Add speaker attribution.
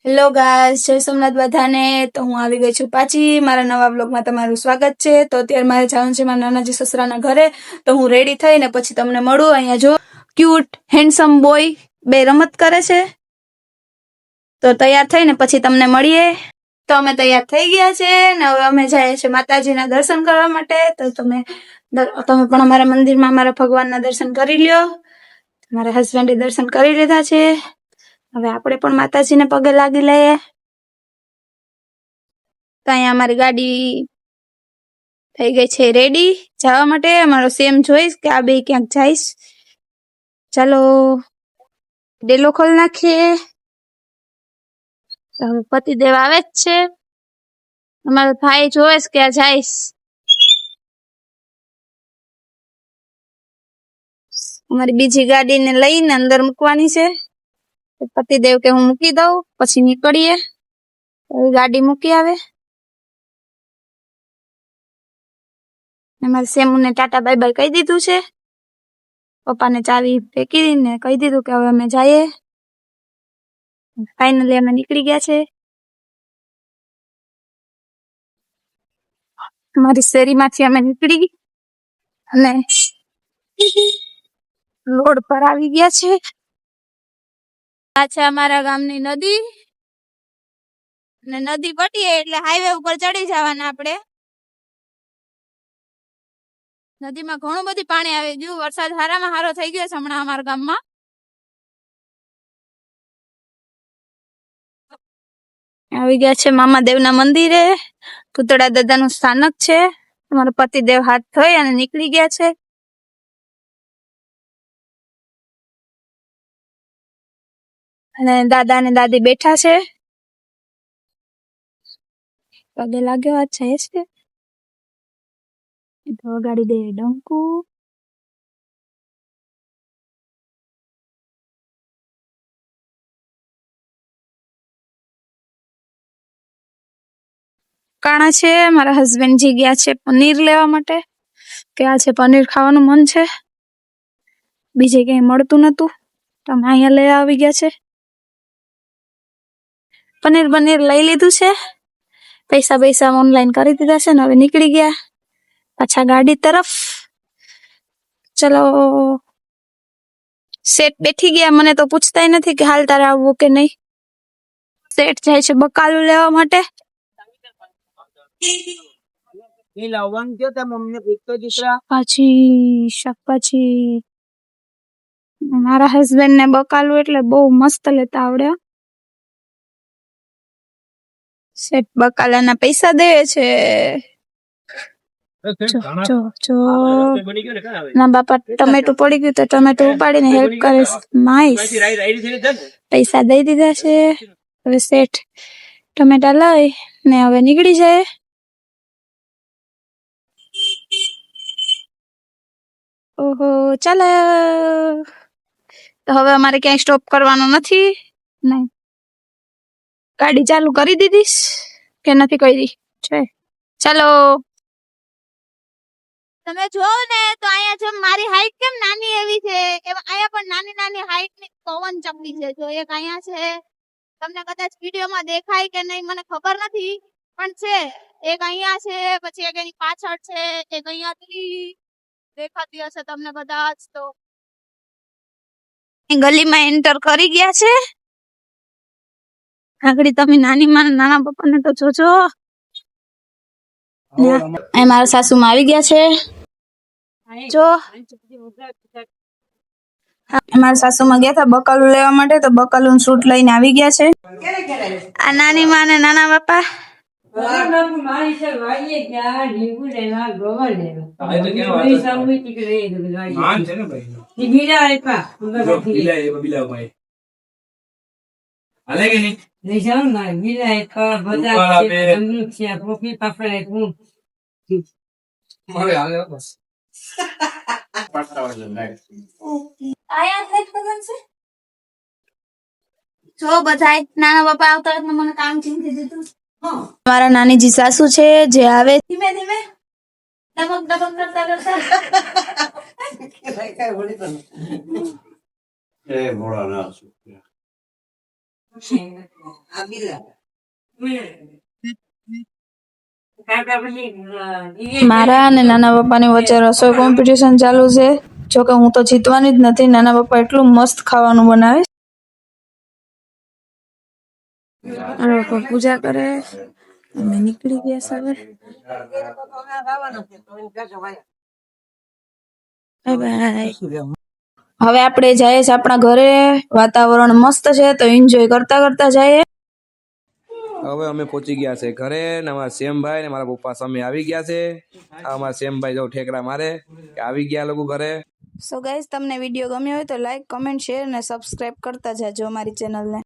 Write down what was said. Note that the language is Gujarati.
Speaker 1: હેલો ગાઈસ, જય સોમનાથ બધાને. તો હું આવી ગઈ છું પાછી મારા નવા વ્લોગમાં. તમારું સ્વાગત છે. તો અત્યારે મારે જવાનું છે મારા નાનાજી સસરાના ઘરે. તો હું રેડી થઈને પછી તમને મળું. અહીંયા જો ક્યુટ હેન્ડસમ બોય બે રમત કરે છે. તો તૈયાર થઈને પછી તમને મળીએ. તો અમે તૈયાર થઈ ગયા છે ને હવે અમે જઈએ છીએ માતાજીના દર્શન કરવા માટે. તો તમે પણ અમારા મંદિરમાં અમારા ભગવાનના દર્શન કરી લ્યો. મારા હસબન્ડે દર્શન કરી લીધા છે. હવે આપણે પણ માતાજીને પગે લાગી લઈએ. તો અહીંયા અમારી ગાડી થઈ ગઈ છે રેડી જવા માટે. અમારો સેમ જોઈશ કે આ બે ક્યાંક જઈશ. ચાલો ડેલો ખોલ નાખીએ. હવે પતિદેવ આવે જ છે. અમારો ભાઈ જોઈશ કે આ જઈશ. અમારી બીજી ગાડીને લઈને અંદર મૂકવાની છે. પતિદેવ કે હું મૂકી દઉં પછી નીકળીએ. ગાડી મૂકી આવે. અમારે સેમુને ટાટા બાય બાય કહી દીધું છે. પપ્પાને ચાવી ફેંકી દીને કહી દીધું કે હવે અમે જઈએ. ફાઇનલી અમે નીકળી ગયા છે. અમારી શેરીમાંથી અમે નીકળી અને રોડ પર આવી ગયા છે. આ છે અમારા ગામની નદી ને નદી પટીએ એટલે હાઈવે ઉપર ચડી જવાના આપણે. નદીમાં ઘણું બધું પાણી આવી ગયું. વરસાદ હારામાં હારો થઈ ગયો છે હમણાં અમારા ગામમાં. આવી ગયા છે મામાદેવના મંદિરે. પૂતળા દાદાનું સ્થાનક છે. અમારા પતિદેવ હાથ ધોઈ અને નીકળી ગયા છે. અને દાદા ને દાદી બેઠા છે. પગે લાગ્યો વાત છે. તો ગાડી દે ડંકુ. કાણા છે મારા હસબન્ડજી ગયા છે પનીર લેવા માટે કે આ છે પનીર ખાવાનું મન છે. બીજે ક્યાંય મળતું નતું તો અમે અહીંયા લઈ આવી ગયા છે. પનીર લઈ લીધું છે. પૈસા ઓનલાઈન કરી દીધા છે ને હવે નીકળી ગયા પાછા ગાડી તરફ. ચલો સેટ બેઠી ગયા. મને તો પૂછતાય નથી કે હાલ તારે આવવું કે નહીં. સેટ જાય છે બકાલું લેવા માટે. શાકભાજી મારા હસબન્ડ ને બકાલું એટલે બહુ મસ્ત લેતા આવડે. સેટ બકાલાના પૈસા દે છે. જો ના બાપા ટમેટું પડી ગયું તો ટમેટું ઉપાડીને હેલ્પ કરે. નાઈસ. પૈસા દઈ દીધા છે. હવે સેટ ટમેટા લઈ ને હવે નીકળી જાય. ઓહો ચાલો. તો હવે અમારે ક્યાંય સ્ટોપ કરવાનો નથી. નહીં ગાડી ચાલુ કરી દીધીશ કે નથી કરી છે. ચાલો તમે જોવો ને તો અહીંયા જો મારી હાઈટ કેમ નાની એવી છે એમ અહીંયા પણ નાની નાની હાઈટ ની પવન ચકલી છે. જો એક અહીંયા છે. તમને કદાચ વિડીયોમાં દેખાય કે નહીં મને ખબર નથી પણ છે. એક અહીંયા છે પછી એક એની પાછળ છે. એક અહીંયાથી દેખાતી હશે તમને કદાચ. તો ગલીમાં એન્ટર કરી ગયા છે. આગળ તમે નાના પપ્પાને તો જોજો. મારા સાસુમાં આવી ગયા છે. જો મારા સાસુમાં ગયા હતા બકાલું લેવા માટે તો બકાલું સૂટ લઈને આવી ગયા છે. આ નાની માં ને નાના બાપા. જો બધા નાના બાપા આવતા મને કામ ચીંધી દીધું. મારા નાનીજી સાસુ છે જે આવે ધીમે ધીમે ડબક કરતા મારા અને નાના પપ્પાની વચ્ચે રસોઈ કોમ્પિટિશન ચાલુ છે. જોકે હું તો જીતવાની જ નથી. નાના પપ્પા એટલું મસ્ત ખાવાનું બનાવે. મારા પપ્પા પૂજા કરે. અમે નીકળી ગયા સવાર. Bye bye. હવે આપણે જઈએ છીએ આપણા ઘરે. વાતાવરણ મસ્ત છે તો એન્જોય કરતા કરતા જઈએ.
Speaker 2: હવે અમે પહોંચી ગયા છે ઘરે ને અમારા શ્યામભાઈ ને મારા પપ્પા સામે આવી ગયા છે. આ અમારા શ્યામભાઈ જો ઠેકડા મારે કે આવી ગયા લોકો ઘરે.
Speaker 1: સો ગાઈઝ, તમને વિડીયો ગમ્યો હોય તો લાઈક, કમેન્ટ, શેર અને સબસ્ક્રાઇબ કરતા જાજો અમારી ચેનલને.